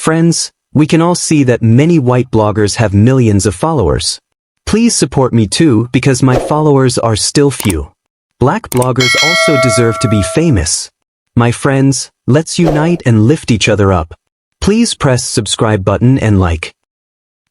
Friends, we can all see that many white bloggers have millions of followers. Please support me too because my followers are still few. Black bloggers also deserve to be famous. My friends, let's unite and lift each other up. Please press subscribe button and like.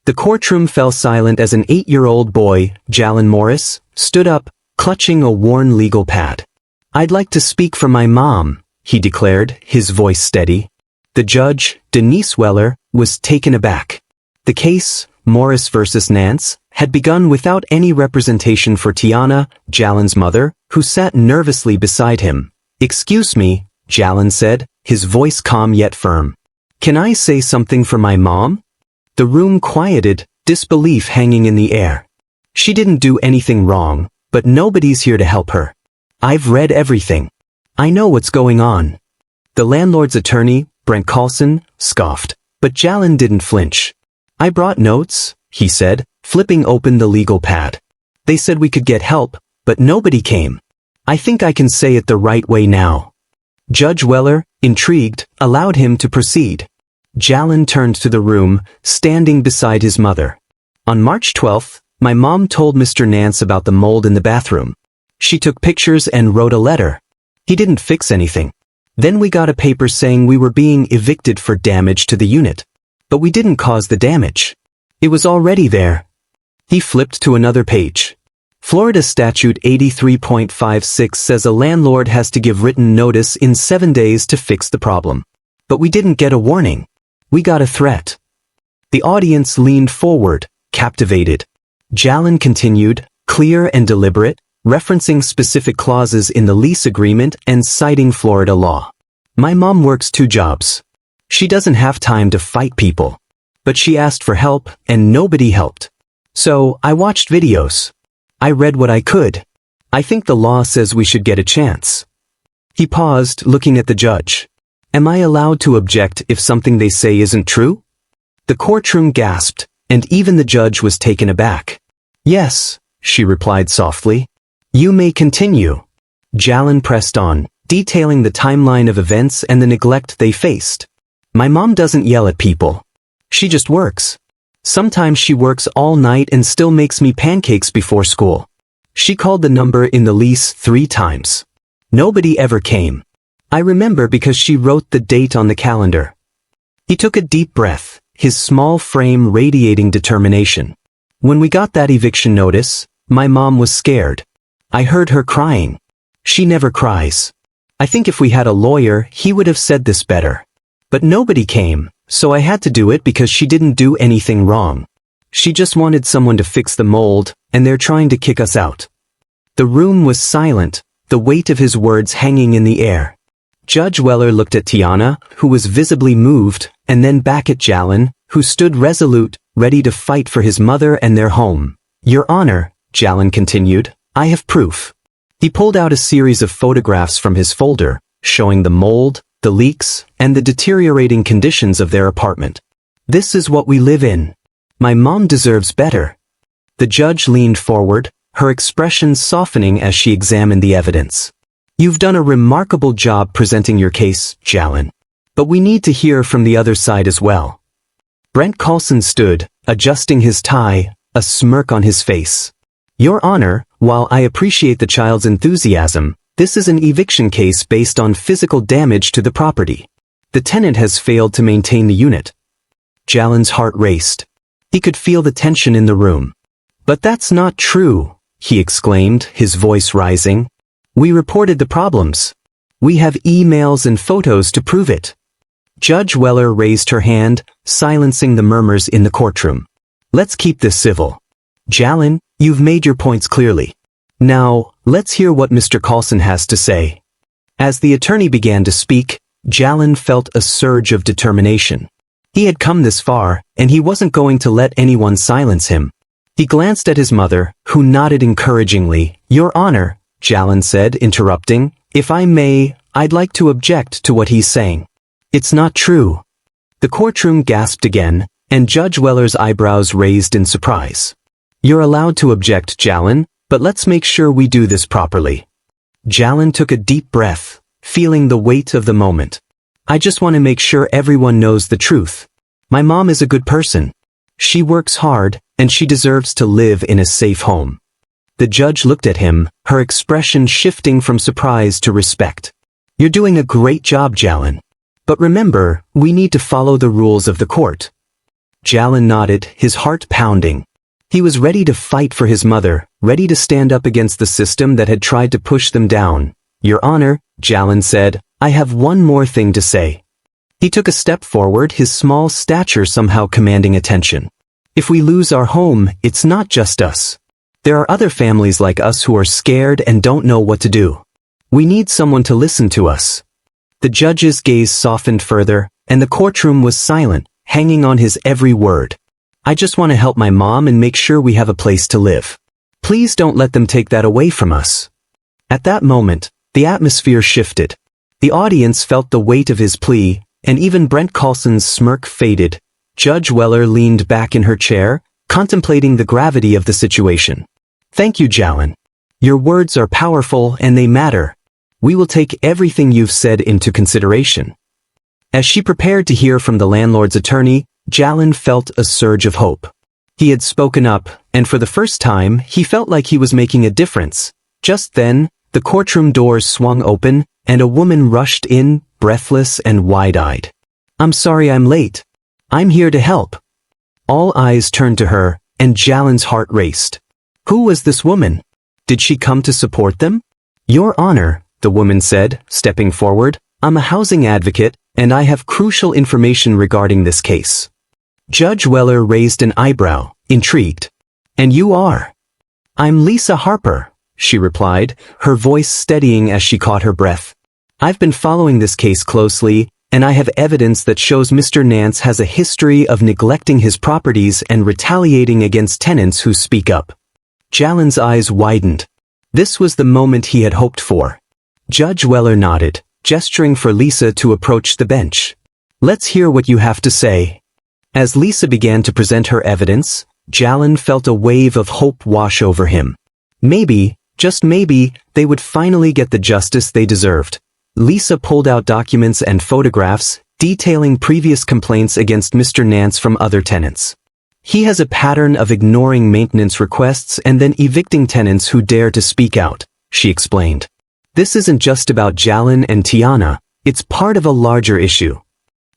The courtroom fell silent as an 8-year-old boy, Jalen Morris, stood up, clutching a worn legal pad. "I'd like to speak for my mom," he declared, his voice steady. The judge, Denise Weller, was taken aback. The case, Morris versus Nance, had begun without any representation for Tiana, Jalen's mother, who sat nervously beside him. "Excuse me," Jalen said, his voice calm yet firm. "Can I say something for my mom?" The room quieted, disbelief hanging in the air. She didn't do anything wrong, but nobody's here to help her. "I've read everything. I know what's going on." The landlord's attorney, Brent Carlson, scoffed, but Jalen didn't flinch. "I brought notes," he said, flipping open the legal pad. "They said we could get help, but nobody came. I think I can say it the right way now." Judge Weller, intrigued, allowed him to proceed. Jalen turned to the room, standing beside his mother. "On March 12th, my mom told Mr. Nance about the mold in the bathroom. She took pictures and wrote a letter. He didn't fix anything. Then we got a paper saying we were being evicted for damage to the unit. But we didn't cause the damage. It was already there." He flipped to another page. Florida Statute 83.56 says a landlord has to give written notice in 7 days to fix the problem. But we didn't get a warning. We got a threat. The audience leaned forward, captivated. Jalen continued, clear and deliberate, referencing specific clauses in the lease agreement and citing Florida law. "My mom works 2 jobs. She doesn't have time to fight people. But she asked for help and nobody helped. So I watched videos. I read what I could. I think the law says we should get a chance." He paused, looking at the judge. "Am I allowed to object if something they say isn't true?" The courtroom gasped, and even the judge was taken aback. "Yes," she replied softly. "You may continue." Jalen pressed on, detailing the timeline of events and the neglect they faced. "My mom doesn't yell at people. She just works. Sometimes she works all night and still makes me pancakes before school. She called the number in the lease 3 times. Nobody ever came. I remember because she wrote the date on the calendar." He took a deep breath, his small frame radiating determination. "When we got that eviction notice, my mom was scared. I heard her crying. She never cries. I think if we had a lawyer, he would have said this better. But nobody came, so I had to do it because she didn't do anything wrong. She just wanted someone to fix the mold, and they're trying to kick us out." The room was silent, the weight of his words hanging in the air. Judge Weller looked at Tiana, who was visibly moved, and then back at Jalen, who stood resolute, ready to fight for his mother and their home. "Your Honor," Jalen continued, "I have proof." He pulled out a series of photographs from his folder, showing the mold, the leaks, and the deteriorating conditions of their apartment. "This is what we live in. My mom deserves better." The judge leaned forward, her expression softening as she examined the evidence. "You've done a remarkable job presenting your case, Jalen. But we need to hear from the other side as well." Brent Carlson stood, adjusting his tie, a smirk on his face. "Your Honor, while I appreciate the child's enthusiasm, this is an eviction case based on physical damage to the property. The tenant has failed to maintain the unit." Jalen's heart raced. He could feel the tension in the room. "But that's not true," he exclaimed, his voice rising. "We reported the problems. We have emails and photos to prove it." Judge Weller raised her hand, silencing the murmurs in the courtroom. "Let's keep this civil. Jalen, you've made your points clearly. Now, let's hear what Mr. Carlson has to say." As the attorney began to speak, Jalen felt a surge of determination. He had come this far, and he wasn't going to let anyone silence him. He glanced at his mother, who nodded encouragingly. "Your Honor," Jalen said, interrupting, "if I may, I'd like to object to what he's saying. It's not true." The courtroom gasped again, and Judge Weller's eyebrows raised in surprise. "You're allowed to object, Jalen, but let's make sure we do this properly." Jalen took a deep breath, feeling the weight of the moment. "I just want to make sure everyone knows the truth. My mom is a good person. She works hard, and she deserves to live in a safe home. The judge looked at him, her expression shifting from surprise to respect. You're doing a great job, Jalen. But remember, we need to follow the rules of the court. Jalen nodded, his heart pounding. He was ready to fight for his mother, ready to stand up against the system that had tried to push them down. Your Honor, Jalen said, I have one more thing to say. He took a step forward, his small stature somehow commanding attention. If we lose our home, it's not just us. There are other families like us who are scared and don't know what to do. We need someone to listen to us. The judge's gaze softened further, and the courtroom was silent, hanging on his every word. I just want to help my mom and make sure we have a place to live. Please don't let them take that away from us. At that moment, the atmosphere shifted. The audience felt the weight of his plea, and even Brent Coulson's smirk faded. Judge Weller leaned back in her chair, contemplating the gravity of the situation. Thank you, Jalen. Your words are powerful and they matter. We will take everything you've said into consideration. As she prepared to hear from the landlord's attorney, Jalen felt a surge of hope. He had spoken up, and for the first time, he felt like he was making a difference. Just then, the courtroom doors swung open, and a woman rushed in, breathless and wide-eyed. I'm sorry I'm late. I'm here to help. All eyes turned to her, and Jalen's heart raced. Who was this woman? Did she come to support them? Your Honor, the woman said, stepping forward, I'm a housing advocate, and I have crucial information regarding this case. Judge Weller raised an eyebrow, intrigued. And you are? I'm Lisa Harper, she replied, her voice steadying as she caught her breath. I've been following this case closely, and I have evidence that shows Mr. Nance has a history of neglecting his properties and retaliating against tenants who speak up. Jalen's eyes widened. This was the moment he had hoped for. Judge Weller nodded, gesturing for Lisa to approach the bench. Let's hear what you have to say. As Lisa began to present her evidence, Jalen felt a wave of hope wash over him. Maybe, just maybe, they would finally get the justice they deserved. Lisa pulled out documents and photographs, detailing previous complaints against Mr. Nance from other tenants. He has a pattern of ignoring maintenance requests and then evicting tenants who dare to speak out, she explained. This isn't just about Jalen and Tiana, it's part of a larger issue.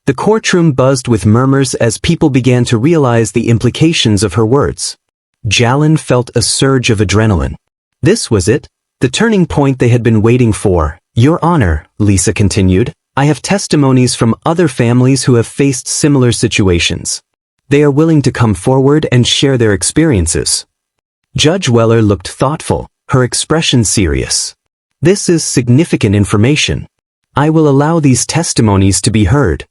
The courtroom buzzed with murmurs as people began to realize the implications of her words. Jalen felt a surge of adrenaline. This was it, the turning point they had been waiting for. Your Honor, Lisa continued, I have testimonies from other families who have faced similar situations. They are willing to come forward and share their experiences. Judge Weller looked thoughtful, her expression serious. This is significant information. I will allow these testimonies to be heard.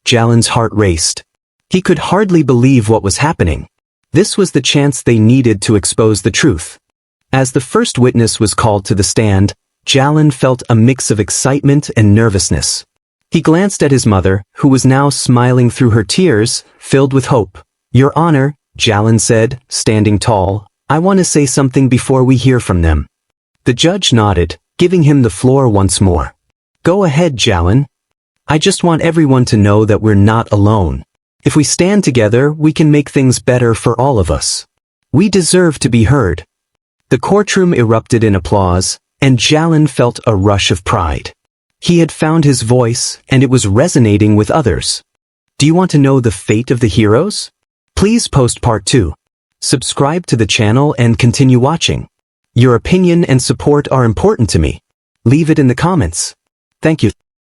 Jalen's heart raced. He could hardly believe what was happening. This was the chance they needed to expose the truth. As the first witness was called to the stand, Jalen felt a mix of excitement and nervousness. He glanced at his mother, who was now smiling through her tears, filled with hope. Your Honor, Jalen said, standing tall, I want to say something before we hear from them. The judge nodded, giving him the floor once more. Go ahead, Jalen. I just want everyone to know that we're not alone. If we stand together, we can make things better for all of us. We deserve to be heard. The courtroom erupted in applause, and Jalen felt a rush of pride. He had found his voice, and it was resonating with others. Do you want to know the fate of the heroes? Please post part 2. Subscribe to the channel and continue watching. Your opinion and support are important to me. Leave it in the comments. Thank you.